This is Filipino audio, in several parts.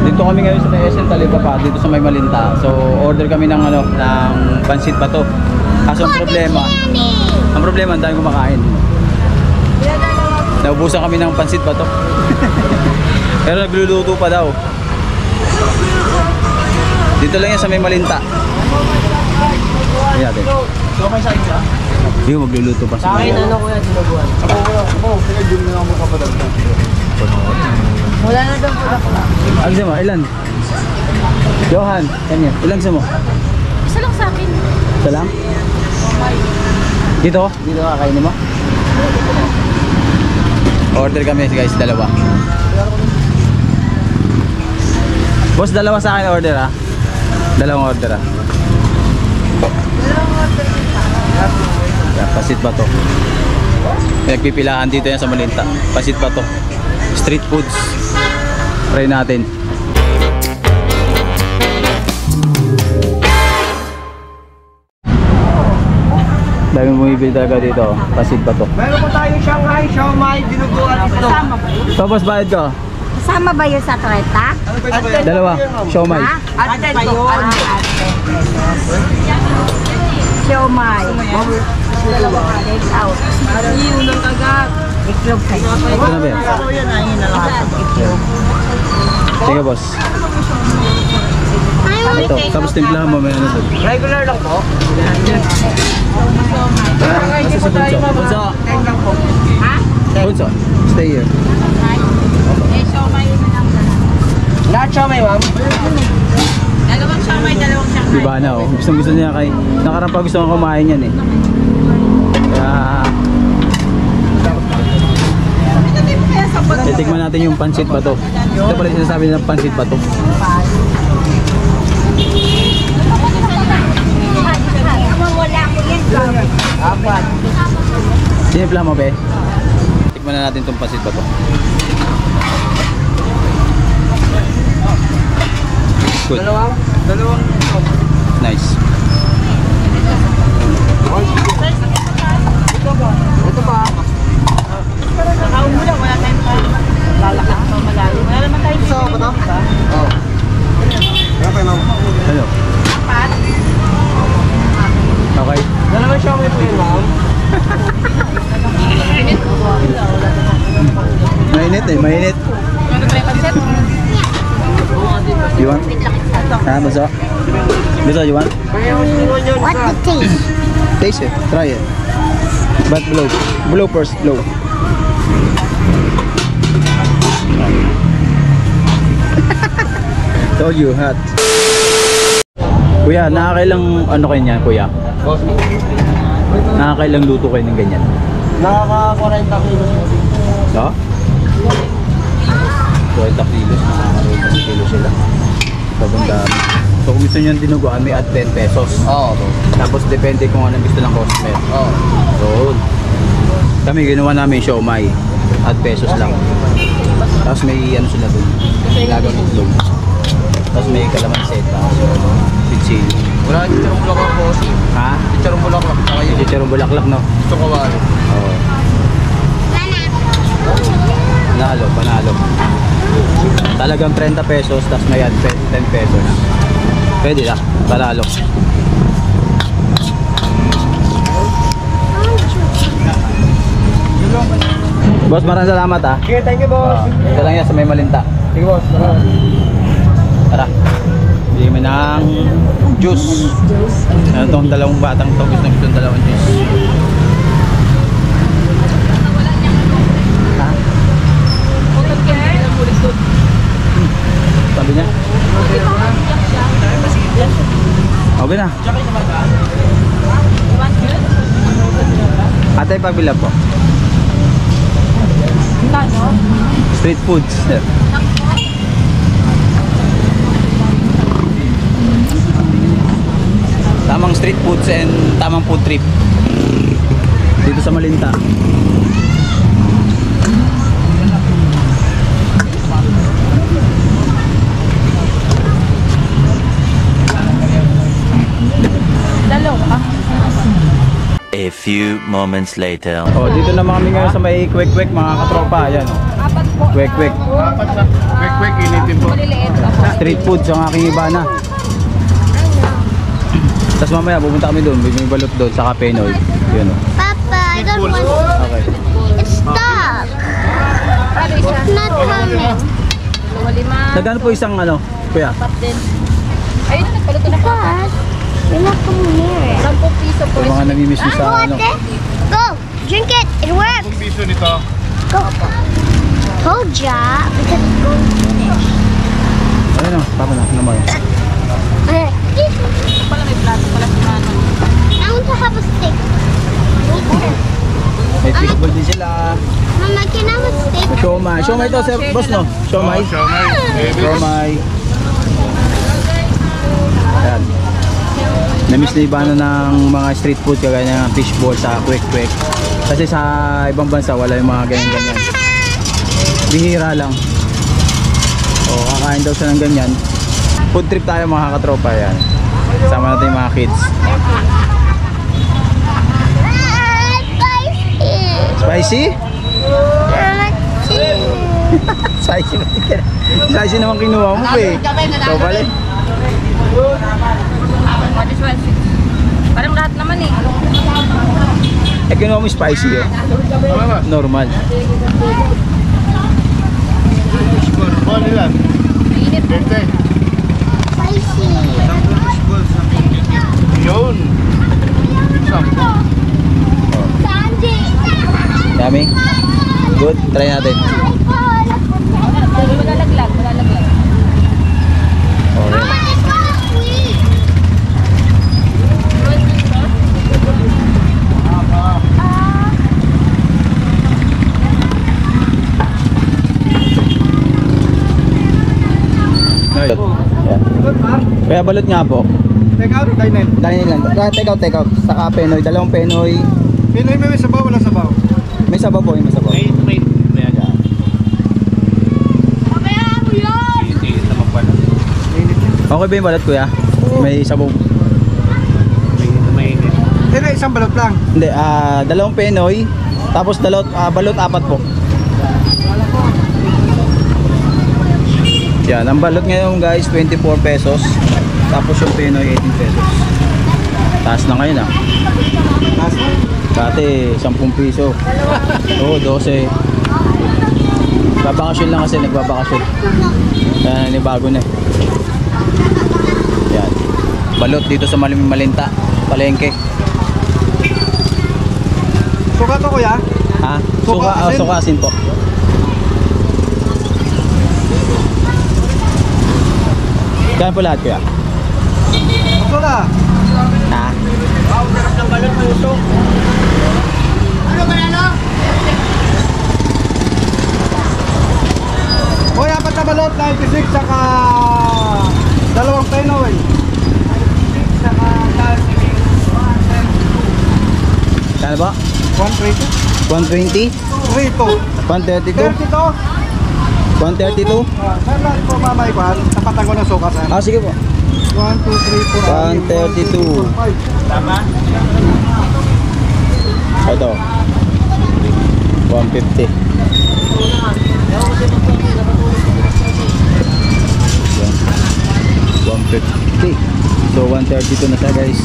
Dito kami ngayon sa may SM Talibaba, dito sa may Malinta. So order kami ng ano, ng pansit bato. Kaso ang problema, ang dami kumakain. Naubusan kami ng pansit bato. Pero nagluluto pa daw. Dito lang yan sa may Malinta. Ayan natin. So may sa inyo? Hindi, magluluto pa sa akin. Ano ko yan, sinubuan? Ako, pinag-gym na ako kapadag. Wala na daw po ako. Ang mo, ilan? Johan, kanya. Ilan sa mo? Isa lang sa akin. Isa lang? Dito? Dito kakainin mo? Order kami guys, dalawa. Boss, dalawa sa akin order ha. Dalawang order ha. Pasit ba to? Nagpipilahan dito yan sa Malinta. Pasit ba to? Street foods. Try natin. Daming bumibili talaga dito. Pasit ba to? Meron po tayong Shanghai, Siomai, dinuguan ito. Tapos bayad ko? Kasama ba yun sa 30? Dalawa. Siomai. At pa yun. Siomai. Dalawa ka, take out. Yun ang agad. Iklog kayo. Ito na ba yan? Sige boss. Ito, tapos timplahan mo may ano doon. Regular lang po. Kasi sa bunso. Bunso! Ha? Bunso, stay here. Eh, siomai na lang. Lahat Siomai, ma'am. Dalawang siomai, dalawang shanghai. Diba na oh. Gusto niya kay... Nakarang pa gusto kong kumain yan eh. Kaya... Titikman natin yung pansit bato. Ito pala yung sinasabi ng pansit bato. Wala ko yan. Apat. Sinimpla mo be? Tikman na natin itong pansit bato. Good. Dalawang. Nice. Ito pa. Nakaun mo lang, wala tayong lalakad pa malayo. Wala naman tayong Isa ba ito? Oo. Ano pa ma'am? Ano? apat. Okay. Dalawang Siomai po yun, ma'am. Mainit eh, mainit. Ano ba yung concept? You want? Ah, Bunso? Bunso, you want? What the taste? Taste it, try it. But blow. Blow first, blow. Told you, hot. Kuya, nakakailang ano kayo niyan, kuya? Nakakailang luto kayo ng ganyan? Nakaka-40 kilos po. No? 20 kilos, nakaka 20 kilos sila. Sobrang dami. So kung gusto nyo yung dinuguan, may at 10 pesos. Oo. Tapos depende kung anong gusto ng customer. Oo. So, kami ginawa namin siomai at pesos lang. Tapos may ano sila doon, nilagang itlog. Tapos may kalamansi, tapos with chili. Wala chicharong bulaklak po. Ha? Chicharong bulaklak. Saka yung Chicharong bulaklak, no? chokawari. Oo. Panalo, panalo. Talagang 30 pesos, tapos may add 10 pesos. Pwede lang, panalo. Boss, maraming salamat ha. Okay, thank you, boss. Ito lang yan sa may Malinta. Sige, boss. Tara. Bili mo ng juice. Ano itong dalawang batang to? Gusto ng dalawang juice. Ha? Sabi niya? Okay na. Ate, pagbilap po. Street foods. Tamang street foods and tamang food trip dito sa Malinta. A few moments later. Oh, dito naman kami ngayon sa may kwek-kwek mga katropa. Ayan oh. Kwek-kwek. Quick, initin po. Maliliit. street food sa aking Ibana. Tapos mamaya pupunta kami doon, may balot doon sa Penoy. Yun o. Papa, I don't want to. Okay. It's stuck. It's not coming. Nagano po isang ano, kuya? Ayun na, nagpaluto na pa. But you're not coming near it. 10 piso po. Yung mga namimiss nyo sa ano. Go, drink it. It works. Piso nito. Go. Go, Ja. Because it's going to finish. Ayun o, tama na, naman. Pala may plato pala si Mano. I want to have a steak. May fishball din sila. Mama, can I have a steak? Siomay. Siomay to, sir, boss no? Siomay. Siomay. Ayan. Namiss na Ibana ng mga street food kagaya ng fishball sa Kwek-Kwek. Kasi sa ibang bansa wala yung mga ganyan-ganyan. Bihira lang. O, kakain daw siya ng ganyan. Food trip tayo mga katropa yan. Sama natin yung mga kids. Spicy? Spicy ba? Spicy naman kinuha mo eh. So balik. Parang lahat naman eh. Eh kinuha mo spicy eh. Normal. Ball nila. Mainit. Spicy. Yun. Sandy. Dami? Good? Try natin. Malalaglag, malalaglag. Okay. Mama, it's not sweet. Balot. Yan. Kaya balot nga po. Take out, dine in. Dahil lang. Take out. Saka Penoy. Dalawang Penoy. Pinoy may sabaw, wala sabaw. May sabaw po. May sabaw. Wait. Ayan. Mainit naman pala. Mainit yan. Okay ba yung balot kuya? May sabaw. Mainit. Isang balot lang. Hindi. Dalawang Penoy. Tapos balot 4 po. Yan. Ang balot ngayon guys 24 pesos. Tapos yung Penoy 18 pesos. Taas na ngayon Last one. Dati 10 piso. Oo, 12. Babakasyon lang kasi nagbabakasyon. Yan, bago na. Yan. Balot dito sa Malinta, Palengke. Suka to kuya? Ha? Suka, asin? Suka asin po. Kaya po lahat kuya? Ito na. Ha? Sarap ng balot ng usok. Ano ba yan? Hoy, 4 na balot, 96 saka dalawang Penoy. 96 saka 132. Kaya ba? 132? 120? 32. 132? 32? 132? Saan lang po mamay ko? Tapatan ko ng suka saan? Ah, sige po. 1, 2, 3, 4, 132. Tama? Ito. 150. Yan. 150. So 132 na siya guys.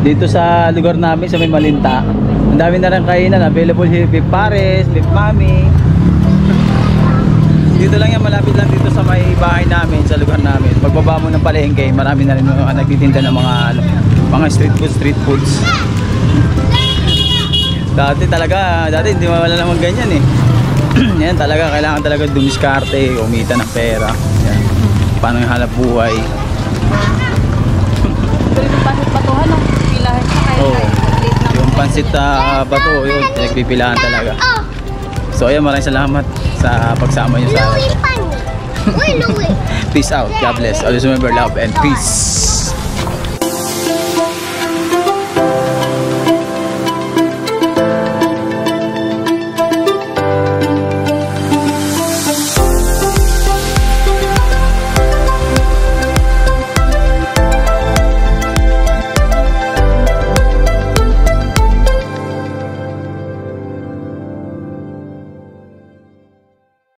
Dito sa lugar namin sa may Malinta, ang dami na rin kainan. Available here beef pares, beef mami. Dito lang yan, malapit lang dito sa may bahay namin, sa lugar namin. Pagbaba mo ng palengke, marami na rin mga nagtitinda ng mga street foods. Dati hindi mawala naman ganyan eh. Yan talaga, kailangan talaga dumiskarte, umita ng pera. Yan. Paano yung hanap buhay. Pero yung pansit-patuhan, no? Pilahan siya kayo. Oh, yung pansit bato, yun, pinagpipilahan talaga. Oh, So ayan, maraming salamat sa pagsama nyo sa Louie, funny. Uy, Louie. peace out, God bless. Always remember love and peace.